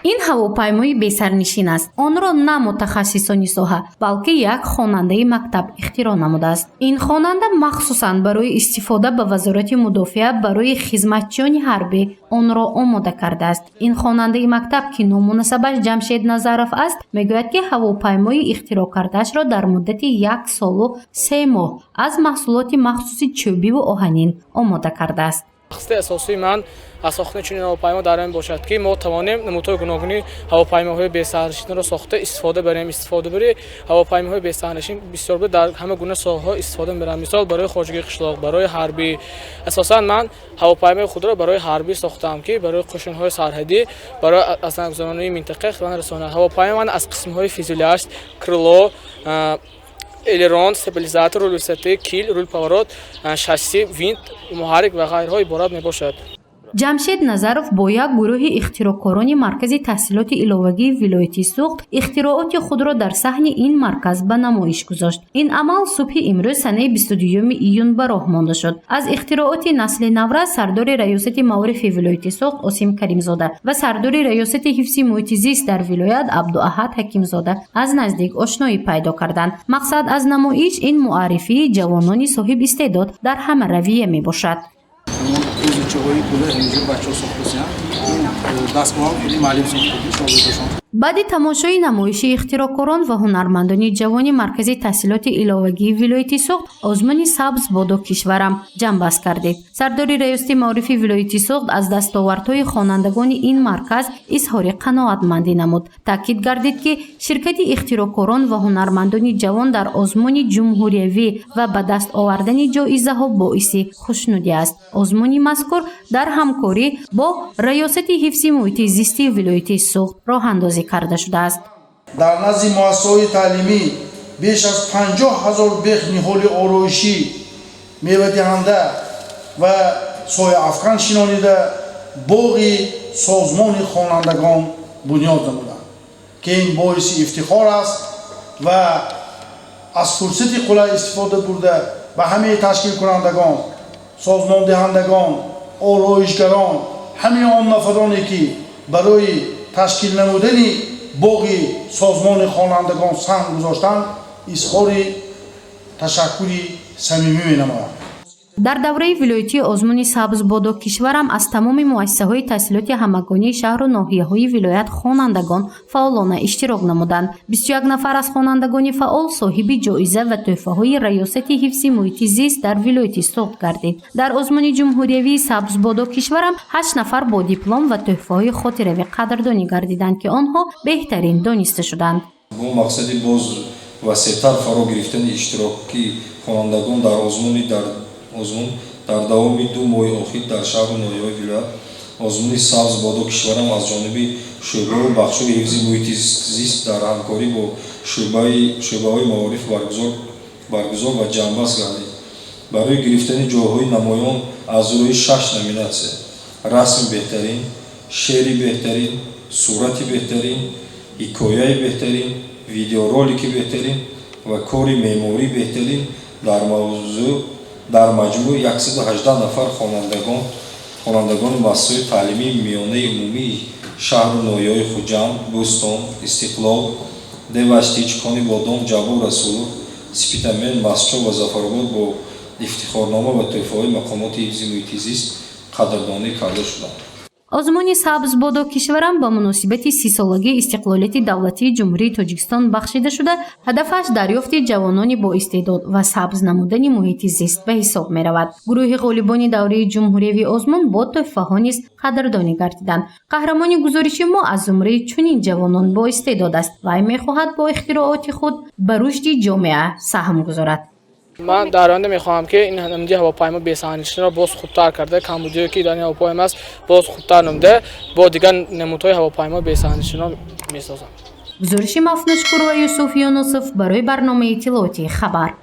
این هواپیمای بی‌سرنشین است. آن را نه متخصصان ساحه بلکه یک خواننده مکتب اختراع نموده است. این خواننده مخصوصاً برای استفاده به وزارت مدافع برای خدمتچیان حربی آن را آماده کرده است. این خواننده مکتب که نام مناسبش جمشید نظرов است میگوید که هواپیمای اختراع کرده‌اش را در مدت 1 سال و 3 ماه از محصولات مخصوص چوبی و آهنین آماده کرده است. مقصد اساسی من از ساختن چنین هواپیما در این باشد که ما توانیم نمودهای گوناگونی هواپیماهای بی‌سرنشین را ساخته استفاده بری هواپیماهای بی‌سرنشین بسیار بود در همه گونه ساحه‌ها استفاده می‌برم. مثال برای خواجگی قشلاق، برای حربی. اساساً من هواپیمای خود را برای حربی ساختم که برای قشون‌های سرحدی، برای اصلاح‌گذارانی منطقه خدمت رساند. هواپیما من از قسم‌های فیزولیاژ، کرلو، ایلرون، استابیلیزاتور، رول وسطی، کیل، رول پاورات، شاسی، وینت، محرک و غیرها عبارت میباشد. جمشید نظرов با یک گروه اختراعکاران مرکز تحصیلات علاوگی ولایتی سوخت اختراعات خود را در صحن این مرکز به نمایش گذاشت. این عمل صبح امروز سنه 22 ایون به راه مانده شد. از اختراعات نسل نو سردار ریاست معارف ولایتی سوخت عاصم کریمزاده و سردار ریاست حفظ محیط زیست در ولایت عبداحد حکیمزاده از نزدیک آشنایی پیدا کردند. مقصد از نمایش این معرفی جوانان صاحب استعداد در همه رویه می باشد. بعد تماشای نمایش اختراعکاران و هنرمندان جوان مرکز تحصیلات علاوگی ولایت سوخت آزمون سبز بادا کشورم جنبست کردید. سردار ریاست معارف ولایت سوخت از دستاوردهای خوانندگان این مرکز اظهار قناعتمندی نمود. تاکید گردید که شرکت اختراعکاران و هنرمندان جوان در آزمون جمهوریوی و به دست آوردن جایزه ها باعث خوشنودی است. آزمون مذکور در همکاری با ریاست حفظ محیط زیست ولایت سوخت راه اندازی کرده شده است. در نزد مؤسسه‌های تعلیمی بیش از 50,000 بیخ نهال آرایشی میوه دهنده و سایه افکن شنانیده باغ سازمان خوانندگان بنیاد نمودند که این باعث افتخار است و از فرصت قلعه استفاده برده به همه تشکیل کنندگان، سازمان دهندگان، آرایشگران، همه آن نفرانی که برای تشکیل نمودن باغ سازمان خوانندگان سهم گذاشتند اظهار تشکر صمیمی می‌نمایم. در دوره ولایتی آزمون سبز بادا کشورم از تمام مؤسسه‌های تحصیلات همگانی شهر و ناحیه‌های ولایت خوانندگان فعالانه اشتراک نمودند. 21 نفر از خوانندگان فعال صاحب جایزه و تحفه‌های ریاست حفظ محیط زیست در ولایت سوخت گردید. در آزمون جمهوریوی سبز بادا کشورم 8 نفر با دیپلم و تحفه‌های خاطره قدردانی گردیدند که آنها بهترین دانسته شدند. با مقصد باز وسیع‌تر فرا گرفتن اشتراکی خوانندگان در آزمون در دوام 2 ماه اخیر در شهر و ناحیه‌های ولایت آزمون سبز بادا کشورم از جانب شعبه و بخش‌های حفظ محیط زیست در همکاری با شعبه‌های معارف برگزار و جنبست گردید. برای گرفتن جایهای نمایان از روی 6 نامیناسیون: رسم بهترین، شعر بهترین، صورت بهترین، حکایه بهترین، ویدیورولک بهترین و کار معماری بهترین در مجموع 118 نفر خوانندگان مؤسسه‌های تعلیمی میانه عمومی شهر و ناحیه‌های خوجند، بوستون، استقلال، دیوشتی، چکانی بادام، جواب رسولو، سپیتامن، مسجد و ظفرآباد با افتخارنامه و تحفه‌های مقامات حفظ محیط زیست قدردانی کرده شدند. آزمون سبز بادا کشورم با مناسبت 30 سالگی استقلالیت دولتی جمهوری تاجیکستان بخشیده شده. هدفش دریافت جوانان با استعداد و سبز نمودن محیط زیست به حساب می رود. گروه غالبان دوره جمهوری آزمون با تحفه‌ها نیز قدردانی گردیدند. قهرمان گزارش ما از زمره چنین جوانان با استعداد است و می خواهد با اختراعات خود به رشد جامعه سهم گذارد. من در آینده می‌خواهم که این نمودی هواپیما بی‌سرنشین را باز خوبتر کرده، کمبودی که در این هواپیما است باز خوبتر نموده، با دیگر نمودهای هواپیما بی‌سرنشین را می‌سازم. گزارش مفنوشکور و یوسف یونسوف برای برنامه اطلاعاتی خبر.